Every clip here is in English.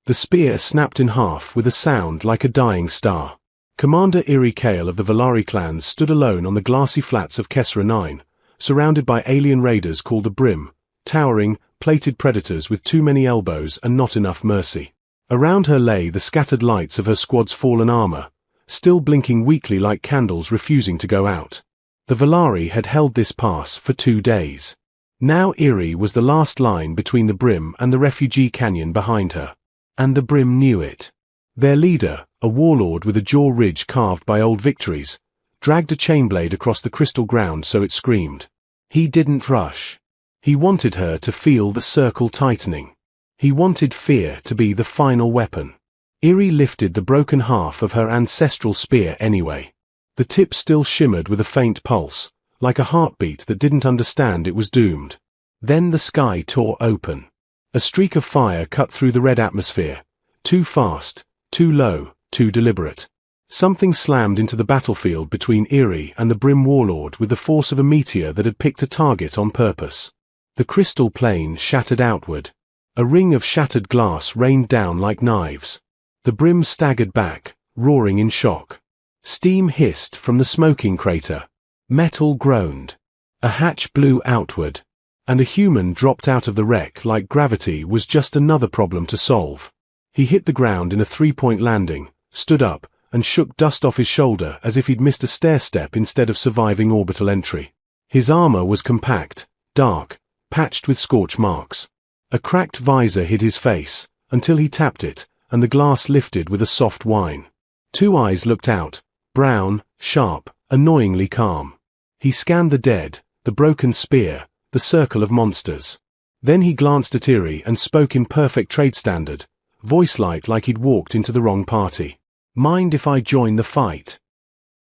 The spear snapped in half with a sound like a dying star. Commander Iri Kale of the Valari clans stood alone on the glassy flats of Kessera 9, surrounded by alien raiders called the Brim, towering, plated predators with too many elbows and not enough mercy. Around her lay the scattered lights of her squad's fallen armor, still blinking weakly like candles refusing to go out. The Valari had held this pass for 2 days. Now Iri was the last line between the Brim and the refugee canyon behind her. And the Brim knew it. Their leader, a warlord with a jaw ridge carved by old victories, dragged a chainblade across the crystal ground so it screamed. He didn't rush. He wanted her to feel the circle tightening. He wanted fear to be the final weapon. Iri lifted the broken half of her ancestral spear anyway. The tip still shimmered with a faint pulse, like a heartbeat that didn't understand it was doomed. Then the sky tore open. A streak of fire cut through the red atmosphere. Too fast, too low, too deliberate. Something slammed into the battlefield between Iri and the Brim warlord with the force of a meteor that had picked a target on purpose. The crystal plane shattered outward. A ring of shattered glass rained down like knives. The Brim staggered back, roaring in shock. Steam hissed from the smoking crater. Metal groaned. A hatch blew outward. And a human dropped out of the wreck like gravity was just another problem to solve. He hit the ground in a 3-point landing, stood up, and shook dust off his shoulder as if he'd missed a stair-step instead of surviving orbital entry. His armor was compact, dark, patched with scorch marks. A cracked visor hid his face, until he tapped it, and the glass lifted with a soft whine. 2 eyes looked out, brown, sharp, annoyingly calm. He scanned the dead, the broken spear, the circle of monsters. Then he glanced at Iri and spoke in perfect trade standard, voice light like he'd walked into the wrong party. Mind if I join the fight?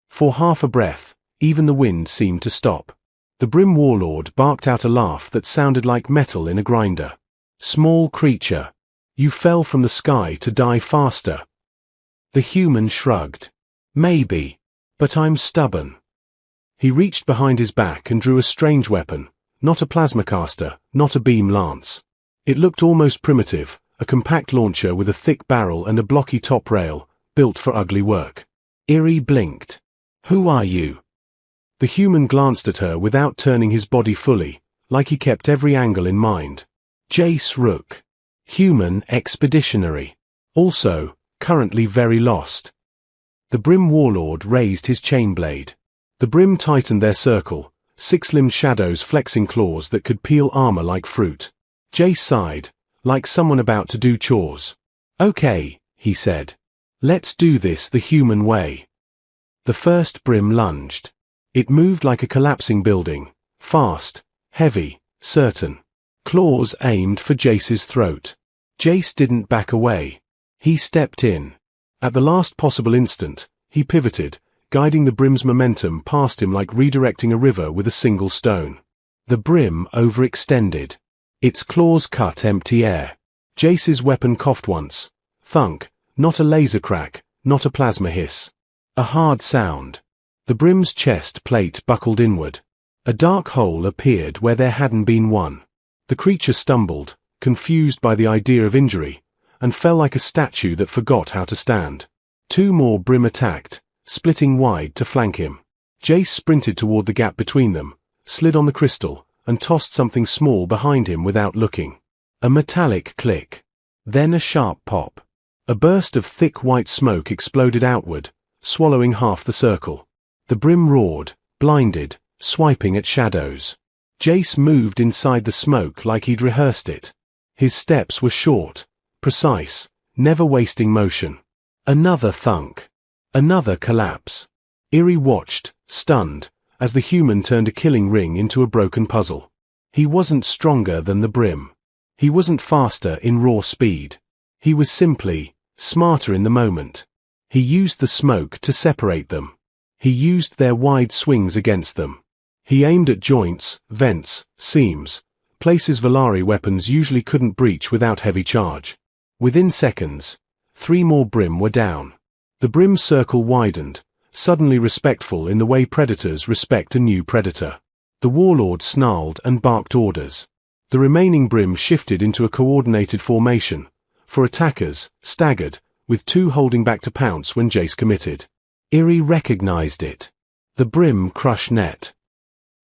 For half a breath, even the wind seemed to stop. The Brim warlord barked out a laugh that sounded like metal in a grinder. Small creature. You fell from the sky to die faster. The human shrugged. Maybe. But I'm stubborn. He reached behind his back and drew a strange weapon, not a plasmacaster, not a beam lance. It looked almost primitive, a compact launcher with a thick barrel and a blocky top rail, built for ugly work. Iri blinked. Who are you? The human glanced at her without turning his body fully, like he kept every angle in mind. Jace Rook. Human expeditionary. Also, currently very lost. The Brim warlord raised his chainblade. The Brim tightened their circle, 6-limbed shadows flexing claws that could peel armor like fruit. Jace sighed, like someone about to do chores. Okay, he said. Let's do this the human way. The first Brim lunged. It moved like a collapsing building, fast, heavy, certain. Claws aimed for Jace's throat. Jace didn't back away. He stepped in. At the last possible instant, he pivoted, guiding the Brim's momentum past him like redirecting a river with a single stone. The Brim overextended. Its claws cut empty air. Jace's weapon coughed once. Thunk, not a laser crack, not a plasma hiss. A hard sound. The Brim's chest plate buckled inward. A dark hole appeared where there hadn't been one. The creature stumbled, confused by the idea of injury, and fell like a statue that forgot how to stand. 2 more Brim attacked, splitting wide to flank him. Jace sprinted toward the gap between them, slid on the crystal, and tossed something small behind him without looking. A metallic click. Then a sharp pop. A burst of thick white smoke exploded outward, swallowing half the circle. The Brim roared, blinded, swiping at shadows. Jace moved inside the smoke like he'd rehearsed it. His steps were short, precise, never wasting motion. Another thunk. Another collapse. Iri watched, stunned, as the human turned a killing ring into a broken puzzle. He wasn't stronger than the Brim. He wasn't faster in raw speed. He was simply smarter in the moment. He used the smoke to separate them. He used their wide swings against them. He aimed at joints, vents, seams, places Valari weapons usually couldn't breach without heavy charge. Within seconds, 3 more Brim were down. The Brim circle widened, suddenly respectful in the way predators respect a new predator. The warlord snarled and barked orders. The remaining Brim shifted into a coordinated formation, for attackers, staggered, with two holding back to pounce when Jace committed. Eerie recognized it. The Brim Crush net.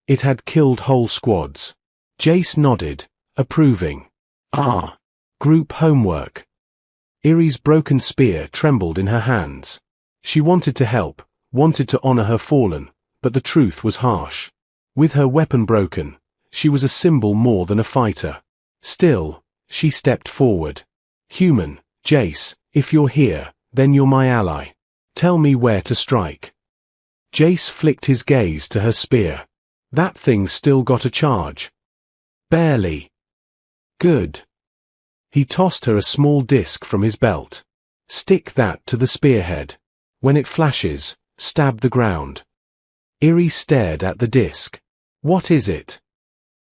It had killed whole squads. Jace nodded, approving. Ah. Group homework. Eerie's broken spear trembled in her hands. She wanted to help, wanted to honor her fallen, but the truth was harsh. With her weapon broken, she was a symbol more than a fighter. Still, she stepped forward. Human, Jace, if you're here, then you're my ally. Tell me where to strike. Jace flicked his gaze to her spear. That thing still got a charge. Barely. Good. He tossed her a small disc from his belt. Stick that to the spearhead. When it flashes, stab the ground. Eerie stared at the disc. What is it?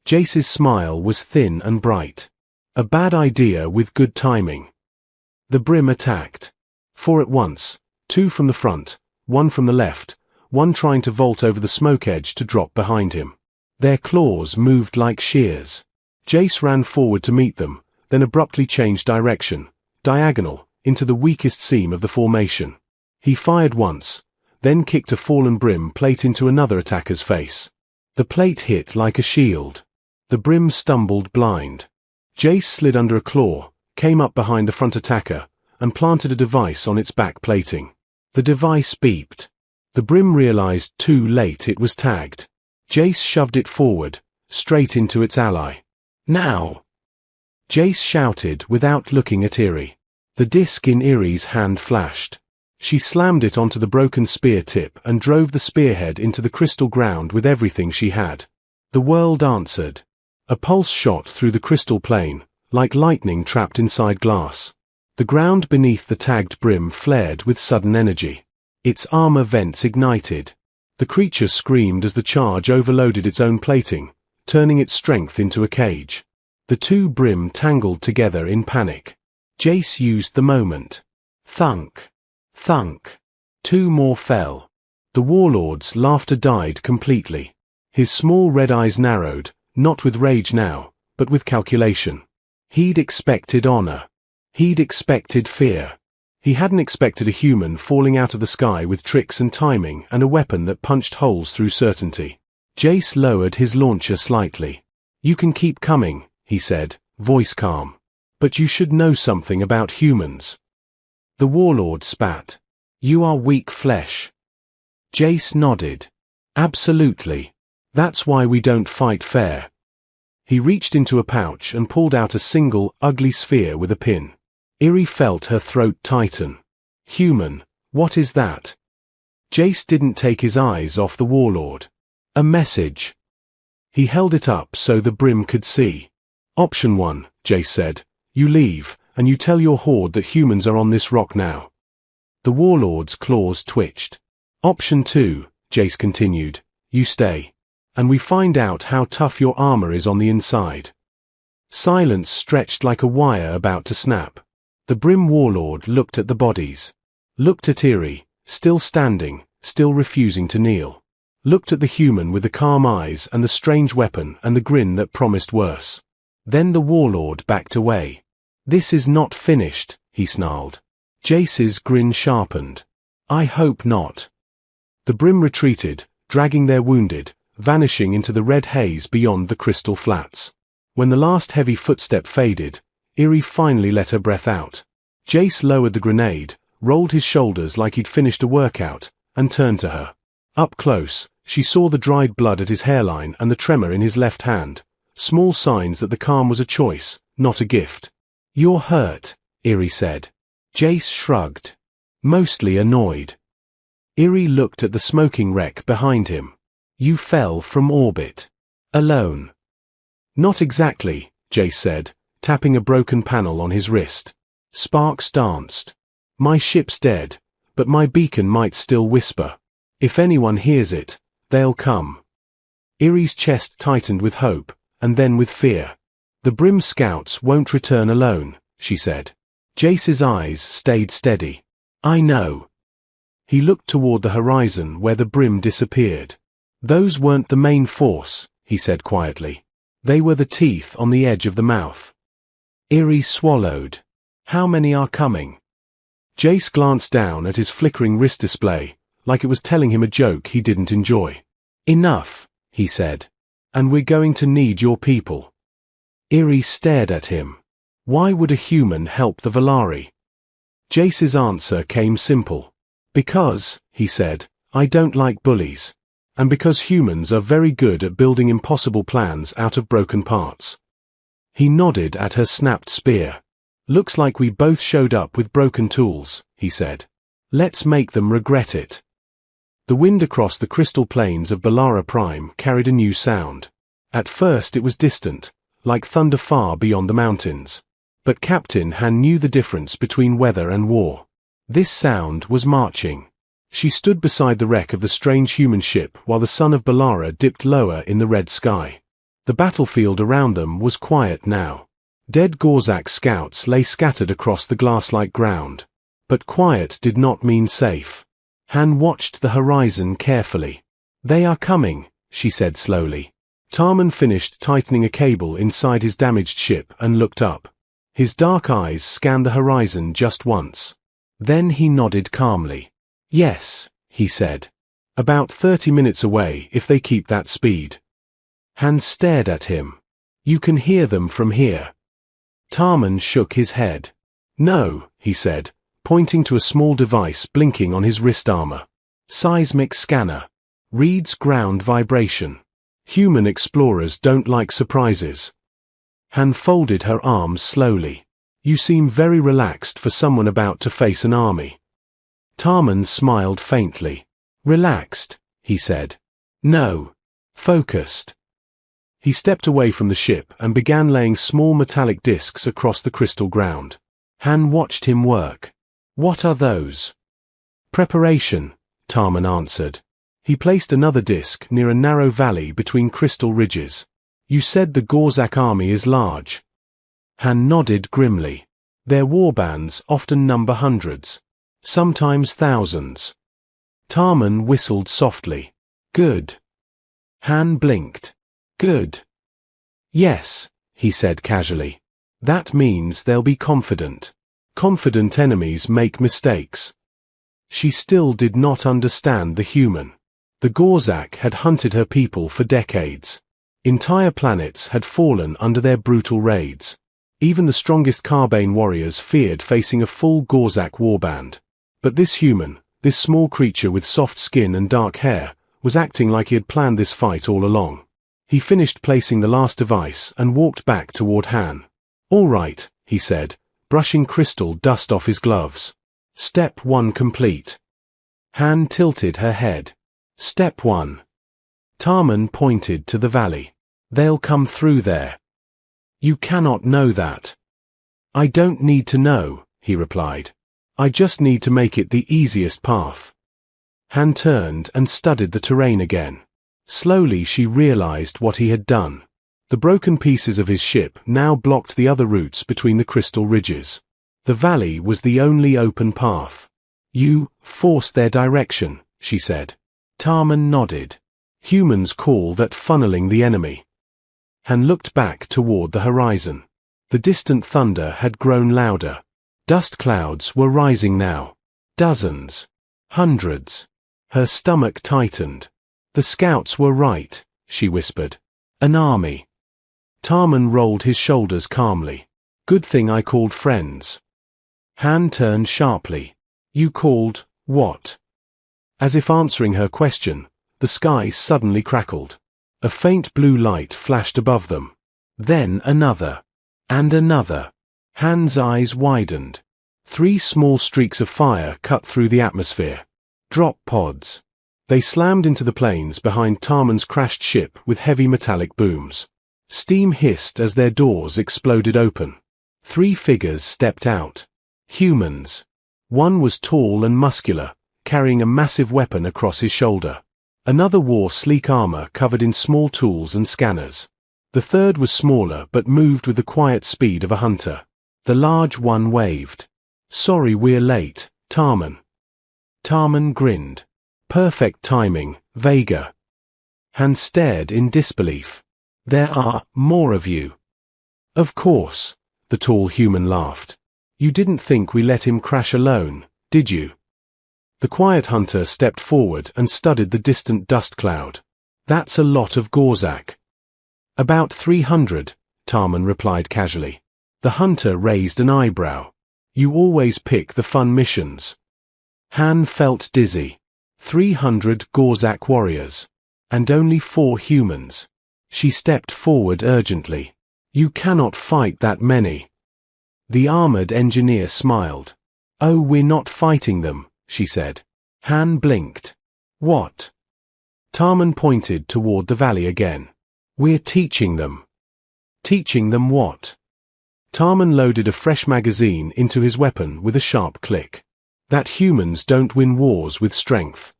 Jace's smile was thin and bright. A bad idea with good timing. The Brim attacked. 4 at once, 2 from the front, 1 from the left, 1 trying to vault over the smoke edge to drop behind him. Their claws moved like shears. Jace ran forward to meet them, then abruptly changed direction, diagonal, into the weakest seam of the formation. He fired once, then kicked a fallen Brim plate into another attacker's face. The plate hit like a shield. The Brim stumbled blind. Jace slid under a claw, came up behind the front attacker, and planted a device on its back plating. The device beeped. The Brim realized too late it was tagged. Jace shoved it forward, straight into its ally. Now! Jace shouted without looking at Eerie. The disc in Eerie's hand flashed. She slammed it onto the broken spear tip and drove the spearhead into the crystal ground with everything she had. The world answered. A pulse shot through the crystal plane, like lightning trapped inside glass. The ground beneath the tagged Brim flared with sudden energy. Its armor vents ignited. The creature screamed as the charge overloaded its own plating, turning its strength into a cage. The two Brim tangled together in panic. Jace used the moment. Thunk. Thunk. 2 more fell. The warlord's laughter died completely. His small red eyes narrowed, not with rage now, but with calculation. He'd expected honor. He'd expected fear. He hadn't expected a human falling out of the sky with tricks and timing and a weapon that punched holes through certainty. Jace lowered his launcher slightly. You can keep coming, he said, voice calm. But you should know something about humans. The warlord spat. You are weak flesh. Jace nodded. Absolutely. That's why we don't fight fair. He reached into a pouch and pulled out a single, ugly sphere with a pin. Eerie felt her throat tighten. Human, what is that? Jace didn't take his eyes off the warlord. A message. He held it up so the Brim could see. Option 1, Jace said. You leave, and you tell your horde that humans are on this rock now. The warlord's claws twitched. Option 2, Jace continued. You stay. And we find out how tough your armor is on the inside. Silence stretched like a wire about to snap. The Brim warlord looked at the bodies. Looked at Eerie, still standing, still refusing to kneel. Looked at the human with the calm eyes and the strange weapon and the grin that promised worse. Then the warlord backed away. This is not finished, he snarled. Jace's grin sharpened. I hope not. The Brim retreated, dragging their wounded, vanishing into the red haze beyond the crystal flats. When the last heavy footstep faded, Eerie finally let her breath out. Jace lowered the grenade, rolled his shoulders like he'd finished a workout, and turned to her. Up close, she saw the dried blood at his hairline and the tremor in his left hand, small signs that the calm was a choice, not a gift. You're hurt, Eerie said. Jace shrugged. Mostly annoyed. Eerie looked at the smoking wreck behind him. You fell from orbit. Alone. Not exactly, Jace said, tapping a broken panel on his wrist. Sparks danced. My ship's dead, but my beacon might still whisper. If anyone hears it, they'll come. Eerie's chest tightened with hope, and then with fear. The Brim scouts won't return alone, she said. Jace's eyes stayed steady. I know. He looked toward the horizon where the Brim disappeared. Those weren't the main force, he said quietly. They were the teeth on the edge of the mouth. Eerie swallowed. How many are coming? Jace glanced down at his flickering wrist display, like it was telling him a joke he didn't enjoy. Enough, he said. And we're going to need your people. Iri stared at him. Why would a human help the Valari? Jace's answer came simple. Because, he said, I don't like bullies. And because humans are very good at building impossible plans out of broken parts. He nodded at her snapped spear. Looks like we both showed up with broken tools, he said. Let's make them regret it. The wind across the crystal plains of Balara Prime carried a new sound. At first it was distant, like thunder far beyond the mountains. But Captain Han knew the difference between weather and war. This sound was marching. She stood beside the wreck of the strange human ship while the sun of Balara dipped lower in the red sky. The battlefield around them was quiet now. Dead Gorzak scouts lay scattered across the glass-like ground. But quiet did not mean safe. Han watched the horizon carefully. They are coming, she said slowly. Tarman finished tightening a cable inside his damaged ship and looked up. His dark eyes scanned the horizon just once. Then he nodded calmly. Yes, he said. About 30 minutes away if they keep that speed. Han stared at him. You can hear them from here. Tarman shook his head. No, he said, pointing to a small device blinking on his wrist armor. Seismic scanner. Reads ground vibration. Human explorers don't like surprises. Han folded her arms slowly. You seem very relaxed for someone about to face an army. Tarman smiled faintly. Relaxed, he said. No. Focused. He stepped away from the ship and began laying small metallic discs across the crystal ground. Han watched him work. What are those? Preparation, Tarman answered. He placed another disc near a narrow valley between crystal ridges. You said the Gorzak army is large. Han nodded grimly. Their warbands often number hundreds. Sometimes thousands. Tarman whistled softly. Good. Han blinked. Good. Yes, he said casually. That means they'll be confident. Confident enemies make mistakes. She still did not understand the human. The Gorzak had hunted her people for decades. Entire planets had fallen under their brutal raids. Even the strongest Carbane warriors feared facing a full Gorzak warband. But this human, this small creature with soft skin and dark hair, was acting like he had planned this fight all along. He finished placing the last device and walked back toward Han. All right, he said, brushing crystal dust off his gloves. Step 1 complete. Han tilted her head. Step 1. Tarman pointed to the valley. They'll come through there. You cannot know that. I don't need to know, he replied. I just need to make it the easiest path. Han turned and studied the terrain again. Slowly she realized what he had done. The broken pieces of his ship now blocked the other routes between the crystal ridges. The valley was the only open path. You forced their direction, she said. Tarman nodded. Humans call that funneling the enemy. Han looked back toward the horizon. The distant thunder had grown louder. Dust clouds were rising now. Dozens. Hundreds. Her stomach tightened. The scouts were right, she whispered. An army. Tarman rolled his shoulders calmly. Good thing I called friends. Han turned sharply. You called, what? As if answering her question, the sky suddenly crackled. A faint blue light flashed above them. Then another. And another. Han's eyes widened. 3 small streaks of fire cut through the atmosphere. Drop pods. They slammed into the plains behind Tarman's crashed ship with heavy metallic booms. Steam hissed as their doors exploded open. 3 figures stepped out. Humans. One was tall and muscular, carrying a massive weapon across his shoulder. Another wore sleek armor covered in small tools and scanners. The third was smaller but moved with the quiet speed of a hunter. The large one waved. Sorry we're late, Tarman. Tarman grinned. Perfect timing, Vega. Han stared in disbelief. There are more of you. Of course, the tall human laughed. You didn't think we let him crash alone, did you? The quiet hunter stepped forward and studied the distant dust cloud. That's a lot of Gorzak. About 300, Tarman replied casually. The hunter raised an eyebrow. You always pick the fun missions. Han felt dizzy. 300 Gorzak warriors. And only 4 humans. She stepped forward urgently. You cannot fight that many. The armored engineer smiled. Oh, we're not fighting them, she said. Han blinked. What? Tarman pointed toward the valley again. We're teaching them. Teaching them what? Tarman loaded a fresh magazine into his weapon with a sharp click. That humans don't win wars with strength.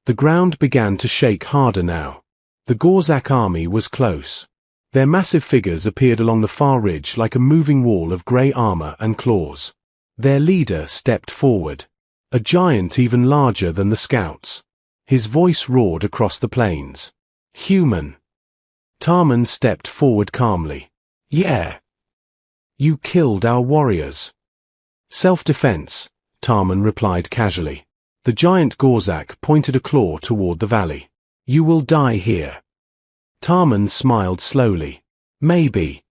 The ground began to shake harder now. The Gorzak army was close. Their massive figures appeared along the far ridge like a moving wall of grey armor and claws. Their leader stepped forward. A giant even larger than the scouts. His voice roared across the plains. Human. Tarman stepped forward calmly. Yeah. You killed our warriors. Self-defense, Tarman replied casually. The giant Gorzak pointed a claw toward the valley. You will die here. Tarman smiled slowly. Maybe.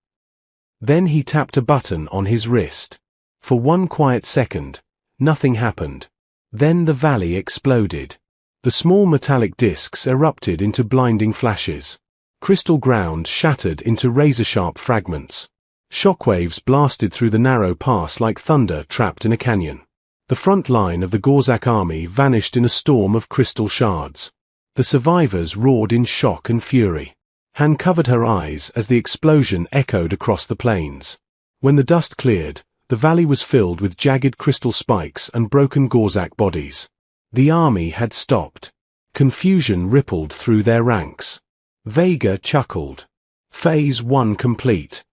Then he tapped a button on his wrist. For one quiet second, nothing happened. Then the valley exploded. The small metallic discs erupted into blinding flashes. Crystal ground shattered into razor-sharp fragments. Shockwaves blasted through the narrow pass like thunder trapped in a canyon. The front line of the Gorzak army vanished in a storm of crystal shards. The survivors roared in shock and fury. Han covered her eyes as the explosion echoed across the plains. When the dust cleared, the valley was filled with jagged crystal spikes and broken Gorzak bodies. The army had stopped. Confusion rippled through their ranks. Vega chuckled. Phase 1 complete.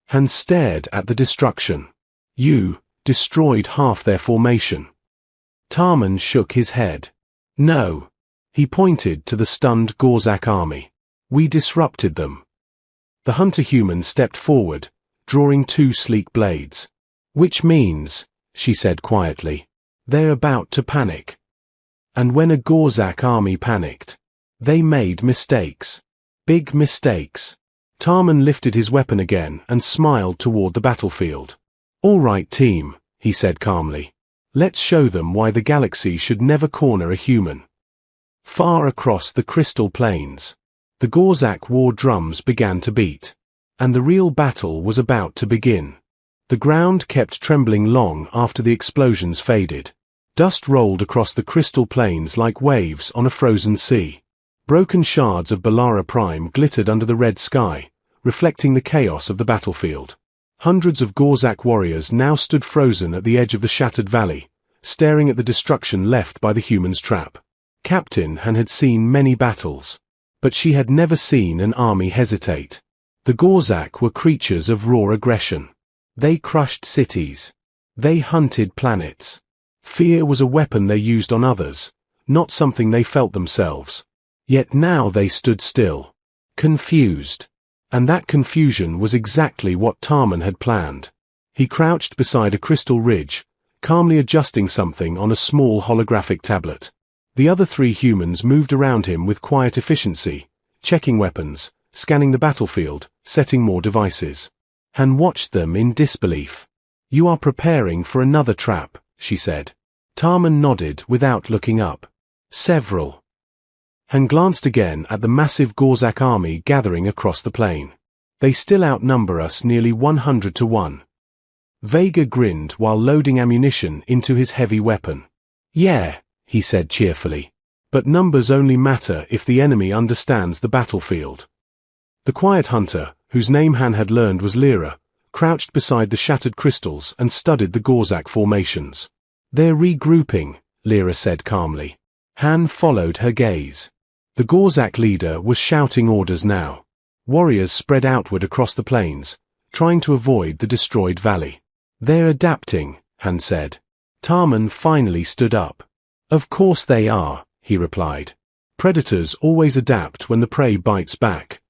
Han stared at the destruction. You destroyed half their formation. Tarman shook his head. No. He pointed to the stunned Gorzak army. We disrupted them. The hunter-human stepped forward, drawing 2 sleek blades. Which means, she said quietly, they're about to panic. And when a Gorzak army panicked, they made mistakes. Big mistakes. Tarman lifted his weapon again and smiled toward the battlefield. All right, team, he said calmly. Let's show them why the galaxy should never corner a human. Far across the crystal plains, the Gorzak war drums began to beat. And the real battle was about to begin. The ground kept trembling long after the explosions faded. Dust rolled across the crystal plains like waves on a frozen sea. Broken shards of Balara Prime glittered under the red sky, reflecting the chaos of the battlefield. Hundreds of Gorzak warriors now stood frozen at the edge of the shattered valley, staring at the destruction left by the human's trap. Captain Han had seen many battles, but she had never seen an army hesitate. The Gorzak were creatures of raw aggression. They crushed cities. They hunted planets. Fear was a weapon they used on others, not something they felt themselves. Yet now they stood still, confused. And that confusion was exactly what Tarman had planned. He crouched beside a crystal ridge, calmly adjusting something on a small holographic tablet. The other 3 humans moved around him with quiet efficiency, checking weapons, scanning the battlefield, setting more devices. Han watched them in disbelief. You are preparing for another trap, she said. Tarman nodded without looking up. Several. Han glanced again at the massive Gorzak army gathering across the plain. They still outnumber us nearly 100 to 1. Vega grinned while loading ammunition into his heavy weapon. Yeah, he said cheerfully. But numbers only matter if the enemy understands the battlefield. The quiet hunter, whose name Han had learned was Lyra, crouched beside the shattered crystals and studied the Gorzak formations. They're regrouping, Lyra said calmly. Han followed her gaze. The Gorzak leader was shouting orders now. Warriors spread outward across the plains, trying to avoid the destroyed valley. They're adapting, Han said. Tarman finally stood up. Of course they are, he replied. Predators always adapt when the prey bites back.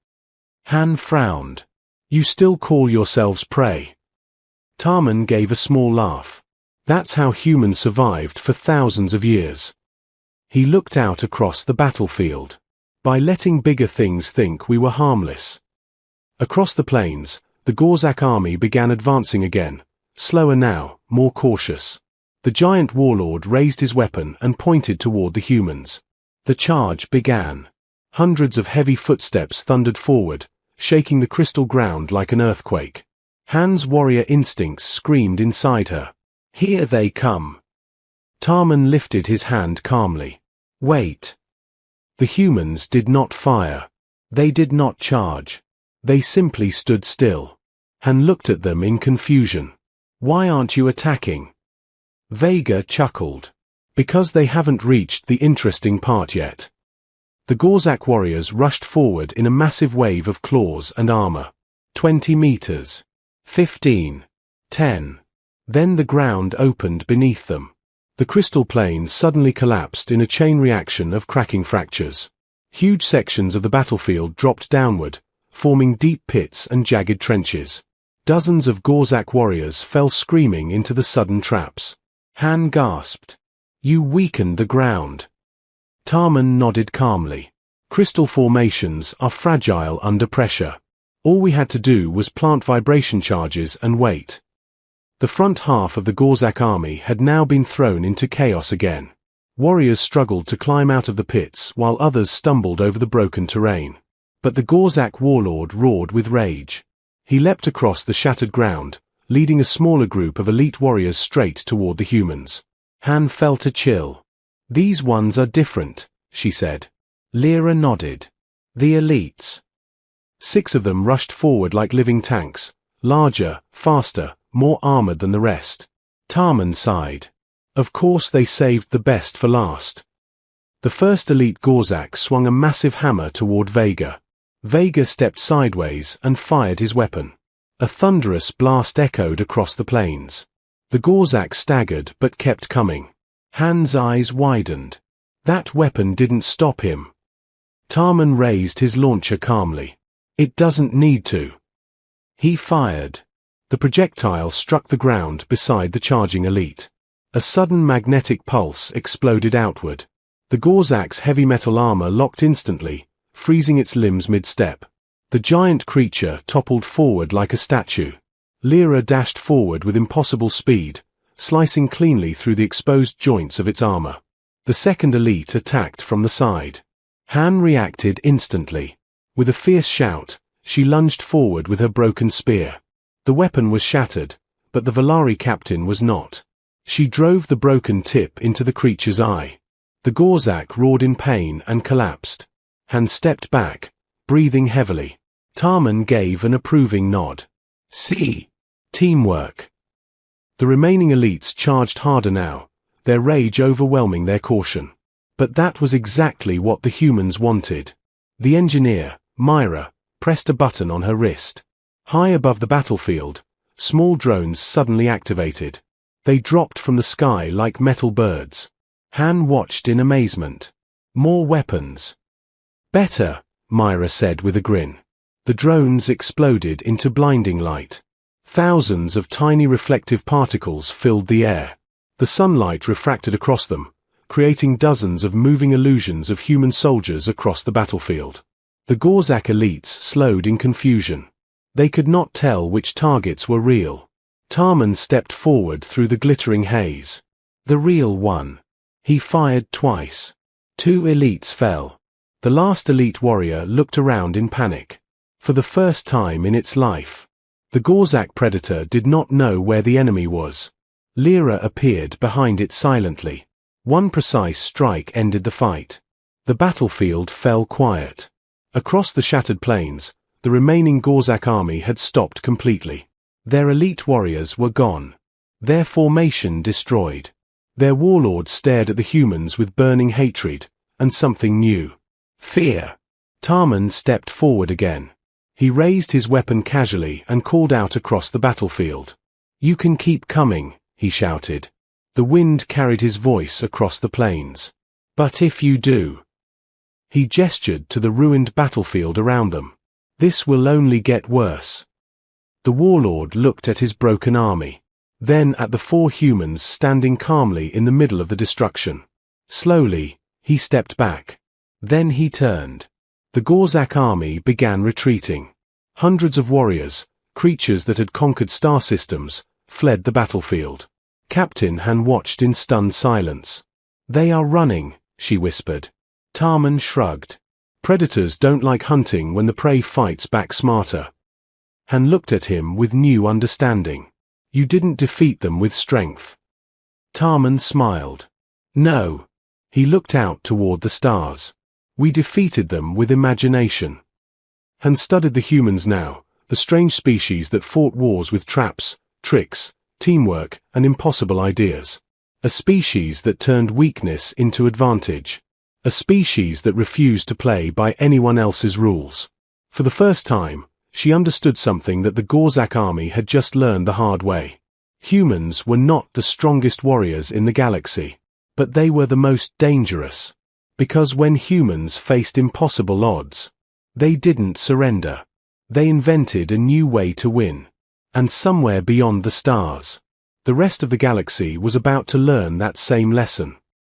Han frowned. You still call yourselves prey? Tarman gave a small laugh. That's how humans survived for thousands of years. He looked out across the battlefield. By letting bigger things think we were harmless. Across the plains, the Gorzak army began advancing again, slower now, more cautious. The giant warlord raised his weapon and pointed toward the humans. The charge began. Hundreds of heavy footsteps thundered forward, shaking the crystal ground like an earthquake. Han's warrior instincts screamed inside her. Here they come. Tarman lifted his hand calmly. Wait. The humans did not fire. They did not charge. They simply stood still. Han looked at them in confusion. Why aren't you attacking? Vega chuckled. Because they haven't reached the interesting part yet. The Gorzak warriors rushed forward in a massive wave of claws and armor. 20 meters. 15. 10. Then the ground opened beneath them. The crystal plane suddenly collapsed in a chain reaction of cracking fractures. Huge sections of the battlefield dropped downward, forming deep pits and jagged trenches. Dozens of Gorzak warriors fell screaming into the sudden traps. Han gasped. You weakened the ground. Tarman nodded calmly. Crystal formations are fragile under pressure. All we had to do was plant vibration charges and wait. The front half of the Gorzak army had now been thrown into chaos again. Warriors struggled to climb out of the pits while others stumbled over the broken terrain. But the Gorzak warlord roared with rage. He leapt across the shattered ground, leading a smaller group of elite warriors straight toward the humans. Han felt a chill. These ones are different, she said. Lyra nodded. The elites. 6 of them rushed forward like living tanks, larger, faster, more armored than the rest. Tarman sighed. Of course they saved the best for last. The first elite Gorzak swung a massive hammer toward Vega. Vega stepped sideways and fired his weapon. A thunderous blast echoed across the plains. The Gorzak staggered but kept coming. Han's eyes widened. That weapon didn't stop him. Tarman raised his launcher calmly. It doesn't need to. He fired. The projectile struck the ground beside the charging elite. A sudden magnetic pulse exploded outward. The Gorzak's heavy metal armor locked instantly, freezing its limbs mid-step. The giant creature toppled forward like a statue. Lyra dashed forward with impossible speed, slicing cleanly through the exposed joints of its armor. The second elite attacked from the side. Han reacted instantly. With a fierce shout, she lunged forward with her broken spear. The weapon was shattered, but the Valari captain was not. She drove the broken tip into the creature's eye. The Gorzak roared in pain and collapsed. Han stepped back, breathing heavily. Tarman gave an approving nod. See? Teamwork. The remaining elites charged harder now, their rage overwhelming their caution. But that was exactly what the humans wanted. The engineer, Myra, pressed a button on her wrist. High above the battlefield, small drones suddenly activated. They dropped from the sky like metal birds. Han watched in amazement. More weapons. Better, Myra said with a grin. The drones exploded into blinding light. Thousands of tiny reflective particles filled the air. The sunlight refracted across them, creating dozens of moving illusions of human soldiers across the battlefield. The Gorzak elites slowed in confusion. They could not tell which targets were real. Tarman stepped forward through the glittering haze. The real one. He fired twice. 2 elites fell. The last elite warrior looked around in panic. For the first time in its life, the Gorzak predator did not know where the enemy was. Lyra appeared behind it silently. One precise strike ended the fight. The battlefield fell quiet. Across the shattered plains, the remaining Gorzak army had stopped completely. Their elite warriors were gone. Their formation destroyed. Their warlord stared at the humans with burning hatred, and something new. Fear. Tarman stepped forward again. He raised his weapon casually and called out across the battlefield. You can keep coming, he shouted. The wind carried his voice across the plains. But if you do... He gestured to the ruined battlefield around them. This will only get worse. The warlord looked at his broken army. Then at the 4 humans standing calmly in the middle of the destruction. Slowly, he stepped back. Then he turned. The Gorzak army began retreating. Hundreds of warriors, creatures that had conquered star systems, fled the battlefield. Captain Han watched in stunned silence. "They are running," she whispered. Tarman shrugged. "Predators don't like hunting when the prey fights back smarter." Han looked at him with new understanding. "You didn't defeat them with strength." Tarman smiled. "No." He looked out toward the stars. "We defeated them with imagination." Han studied the humans now, the strange species that fought wars with traps, tricks, teamwork, and impossible ideas. A species that turned weakness into advantage. A species that refused to play by anyone else's rules. For the first time, she understood something that the Gorzak army had just learned the hard way. Humans were not the strongest warriors in the galaxy, but they were the most dangerous. Because when humans faced impossible odds, they didn't surrender. They invented a new way to win. And somewhere beyond the stars, the rest of the galaxy was about to learn that same lesson.